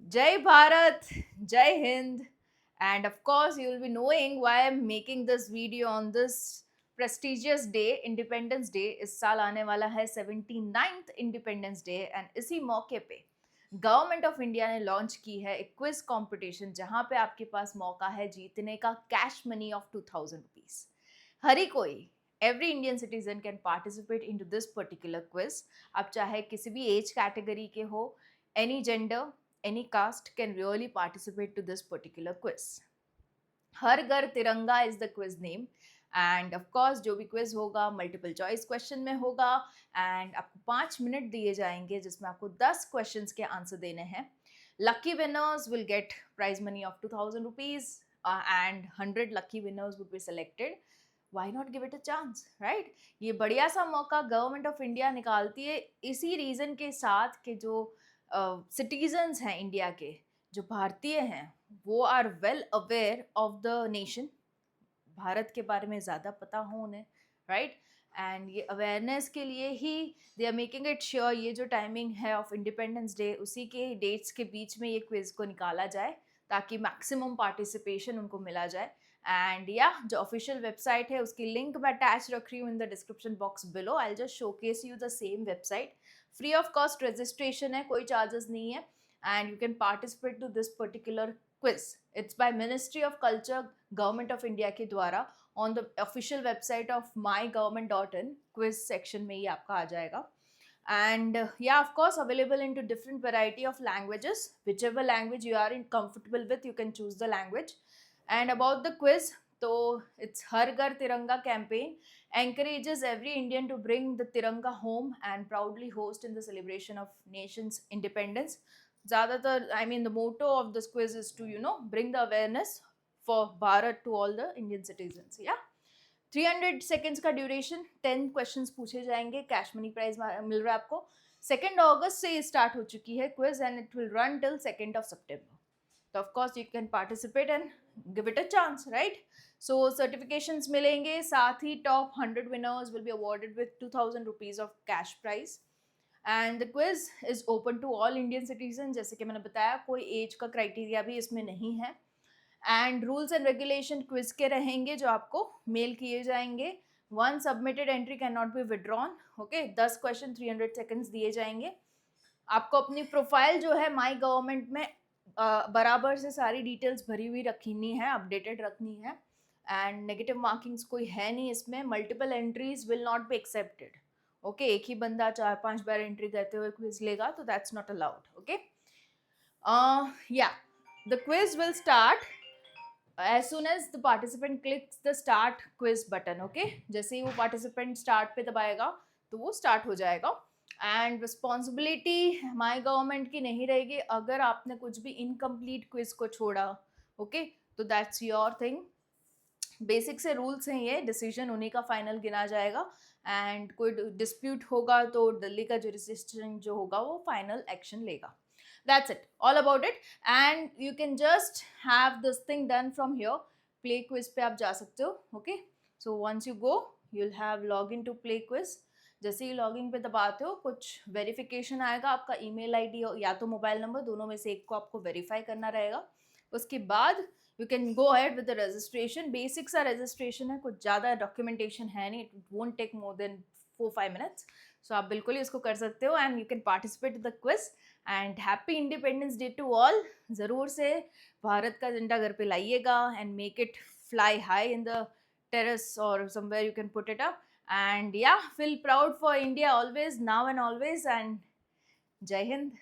Jai Bharat, Jai Hind, and of course, you will be knowing why I'm making this video on this prestigious day, Independence Day. इस साल आने वाला है 79th Independence Day and इसी मौके पे government of India ने launch की है एक क्विज कंपटीशन जहां पे आपके पास मौका है जीतने का कैश मनी ऑफ 2000 रुपीज. हर ही कोई every Indian citizen can participate in to this particular quiz. आप चाहे किसी भी एज कैटेगरी के हो, any gender, any caste can really participate to this particular quiz. Har Ghar Tiranga is the quiz name and of course जो भी quiz होगा multiple choice question में होगा and आपको 5 मिनट दिए जाएंगे जिसमें आपको 10 questions के आंसर देने हैं. Lucky winners will get prize money of 2000 rupees and 100 lucky winners would be selected. Why not give it a chance, right? ये बढ़िया सा मौका गवर्नमेंट ऑफ इंडिया निकालती है इसी रीजन के साथ कि जो सिटीजन्स हैं इंडिया के, जो भारतीय हैं, वो are well aware of the nation. Bharat के बारे में ज़्यादा पता हो उन्हें, राइट? एंड ये अवेयरनेस के लिए ही they are making it sure ये जो टाइमिंग है ऑफ इंडिपेंडेंस डे उसी के डेट्स के बीच में ये क्विज को निकाला जाए ताकि मैक्सिमम पार्टिसिपेशन उनको मिला जाए. एंड या जो ऑफिशियल वेबसाइट है उसकी लिंक मैं अटैच रख रही हूँ in the description box below. I just showcase you the same website. Free of cost registration है, कोई चार्जेस नहीं है and you can participate to this particular quiz. It's by ministry of culture government of India के द्वारा. On the official website of mygovernment.in quiz section में ही आपका आ जाएगा. And yeah, of course, available into different variety of languages. Whichever language you are in comfortable with, you can choose the language. And about the quiz, so it's Har Ghar Tiranga campaign encourages every Indian to bring the Tiranga home and proudly host in the celebration of nation's independence. Zyadatar, I mean, the motto of this quiz is to, bring the awareness for Bharat to all the Indian citizens. Yeah. 300 seconds का duration, 10 questions पूछे जाएंगे, cash money prize मिल रहा है आपको. 2 अगस्त से ये start हो चुकी है quiz and it will run till 2 सितंबर. तो of course you can participate and give it a chance, right? So certifications मिलेंगे, साथ ही top 100 winners will be awarded with 2000 rupees of cash prize. And the quiz is open to all Indian citizen. जैसे कि मैंने बताया, कोई as का criteria भी इसमें नहीं है. And rules and regulation quiz के रहेंगे जो आपको मेल किए जाएंगे. One submitted entry can not be withdrawn. Okay, 10 question, 300 seconds दिए जाएंगे. आपको अपनी प्रोफाइल जो है माई गवर्नमेंट में बराबर से सारी डिटेल्स भरी हुई रखनी है, अपडेटेड रखनी है. एंड नेगेटिव मार्किंग्स कोई है नहीं इसमें. Multiple entries will not be accepted. Okay, एक ही बंदा 4-5 बार एंट्री करते हुए क्विज लेगा तो दैट्स नॉट अलाउड. ओके, या the quiz will start as soon as the participant clicks the start quiz button. Okay, जैसे ही वो participant start पे दबाएगा तो वो start हो जाएगा. एंड रिस्पॉन्सिबिलिटी माई गवर्नमेंट की नहीं रहेगी अगर आपने कुछ भी इनकम्प्लीट क्विज को छोड़ा. ओके, तो दैट्स योर थिंग. बेसिक से रूल्स हैं ये, डिसीजन उन्हीं का फाइनल गिना जाएगा. एंड कोई डिस्प्यूट होगा तो दिल्ली का जुरिस्डिक्शन जो होगा वो फाइनल एक्शन लेगा. That's it, all about it. And you can just have this thing done from here. Play quiz पे आप जा सकते हो. Okay, so once you go you'll have login to play quiz. जैसे ही लॉगिन पे दबाते हो कुछ वेरिफिकेशन आएगा, आपका ईमेल आईडी या तो मोबाइल नंबर, दोनों में से एक को आपको वेरीफाई करना रहेगा. उसके बाद you can go ahead with the registration. Basic सा रजिस्ट्रेशन है, कुछ ज़्यादा डॉक्यूमेंटेशन है नहीं. It won't take more than 4-5 minutes. So आप बिल्कुल ही इसको कर सकते हो and you can participate the quiz. And happy independence day to all. ज़रूर से भारत का झंडा घर पे लाइएगा and make it fly high in the terrace or somewhere you can put it up. And yeah, feel proud for India always, now and always. And Jai Hind.